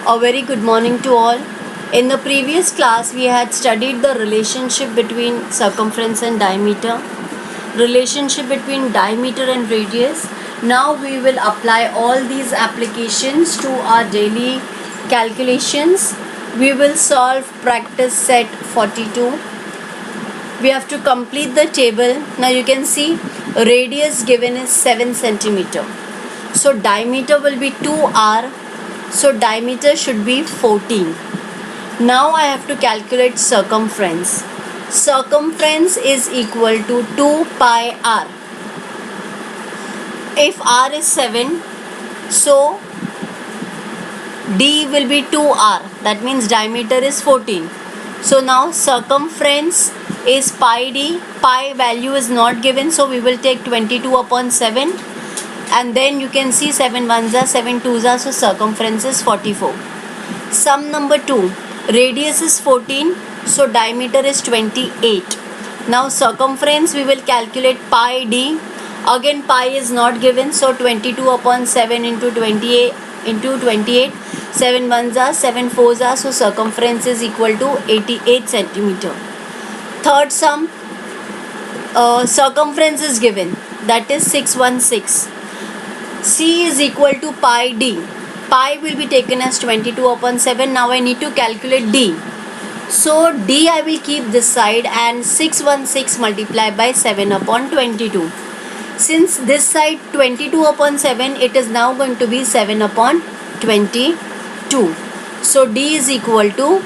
A very good morning to all. In the previous class, we had studied the relationship between circumference and diameter, relationship between diameter and radius. Now we will apply all these applications to our daily calculations. We will solve practice set 42. We have to complete the table. Now you can see radius given is 7 centimeter. So diameter will be 2r. So diameter should be 14. Now I have to calculate circumference. Circumference is equal to 2 pi r. If r is 7, so d will be 2r. That means diameter is 14. So now circumference is pi d. Pi value is not given, so we will take 22 upon 7. And then you can see 7 ones are 7 twos are, so circumference is 44. Sum number 2. Radius is 14, so diameter is 28. Now circumference we will calculate pi d. Again pi is not given, so 22 upon 7 into 28 7 ones are 7 fours are, so circumference is equal to 88 centimeter. Third sum, circumference is given, that is 616. C is equal to pi d. Pi will be taken as 22 upon 7. Now I need to calculate d. So d I will keep this side and 616 multiplied by 7 upon 22. Since this side 22 upon 7, it is now going to be 7 upon 22. So d is equal to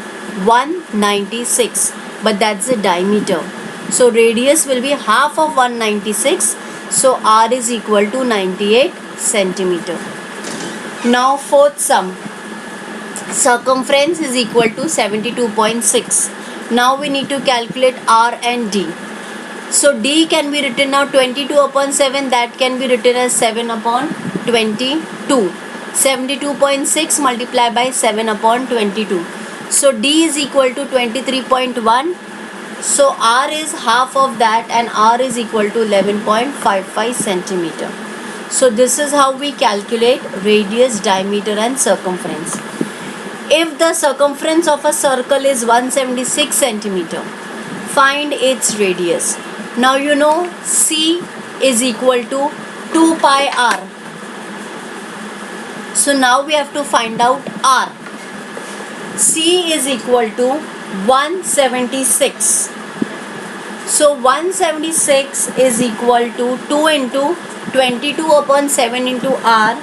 196. But that's the diameter. So radius will be half of 196. So r is equal to 98 centimeter. Now fourth sum, circumference is equal to 72.6. Now we need to calculate r and d. So d can be written now 22 upon 7, that can be written as 7 upon 22. 72.6 multiplied by 7 upon 22. So d is equal to 23.1. So r is half of that and r is equal to 11.55 centimeter. So this is how we calculate radius, diameter and circumference. If the circumference of a circle is 176 centimeter, find its radius. Now you know C is equal to 2 pi r. So now we have to find out r. C is equal to 176. So 176 is equal to 2 into 22 upon 7 into r.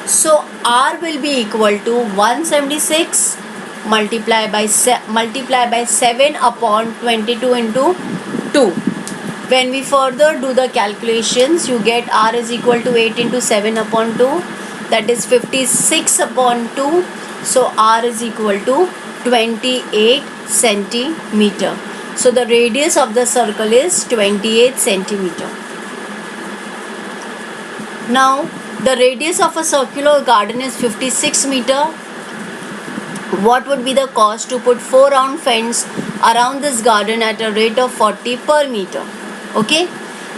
So r will be equal to 176 multiplied by 7 upon 22 into 2. When we further do the calculations, you get r is equal to 8 into 7 upon 2. That is 56 upon 2. So r is equal to 28 centimeter. So the radius of the circle is 28 centimeter. Now the radius of a circular garden is 56 meter. What would be the cost to put 4 round fence around this garden at a rate of 40 per meter? Okay.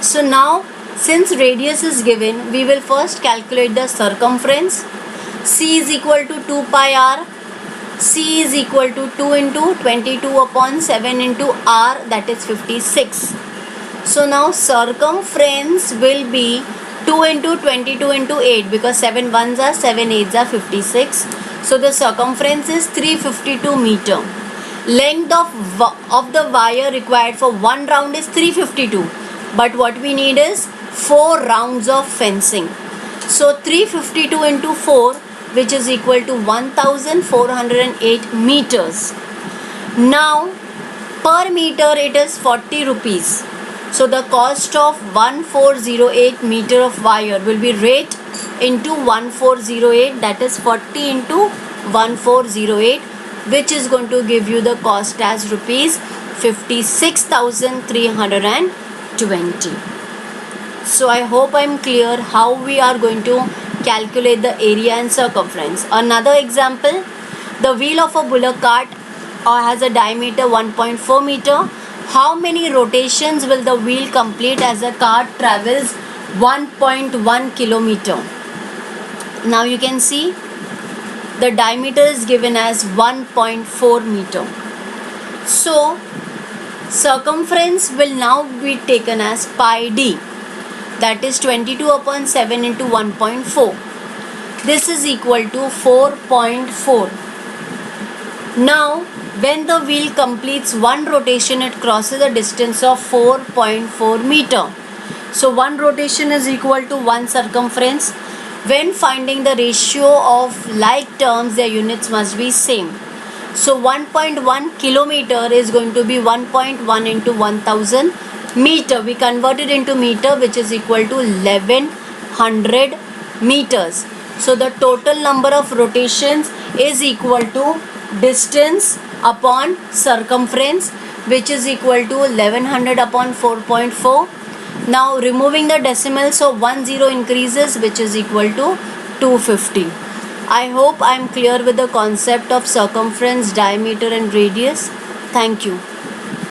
So now since radius is given, we will first calculate the circumference. C is equal to 2 pi r. C is equal to 2 into 22 upon 7 into r, that is 56. So now circumference will be 2 into 22 into 8 because 7 ones are 7 eights are 56. So the circumference is 352 meter. Length of the wire required for one round is 352. But what we need is 4 rounds of fencing. So 352 into 4, which is equal to 1408 meters. Now per meter it is 40 rupees. So the cost of 1408 meter of wire will be rate into 1408, that is 40 into 1408, which is going to give you the cost as rupees 56,320. So I hope I am clear how we are going to calculate the area and circumference. Another example, the wheel of a bullock cart has a diameter 1.4 meter. How many rotations will the wheel complete as the cart travels 1.1 kilometer? Now you can see the diameter is given as 1.4 meter. So circumference will now be taken as pi d, that is 22 upon 7 into 1.4. This is equal to 4.4. Now when the wheel completes one rotation, it crosses a distance of 4.4 meter. So one rotation is equal to one circumference. When finding the ratio of like terms, their units must be same. So 1.1 kilometer is going to be 1.1 into 1000 meter. We convert it into meter, which is equal to 1100 meters. So the total number of rotations is equal to distance upon circumference, which is equal to 1100 upon 4.4. Now removing the decimal, so 1 0 increases, which is equal to 250. I hope I am clear with the concept of circumference, diameter and radius. Thank you.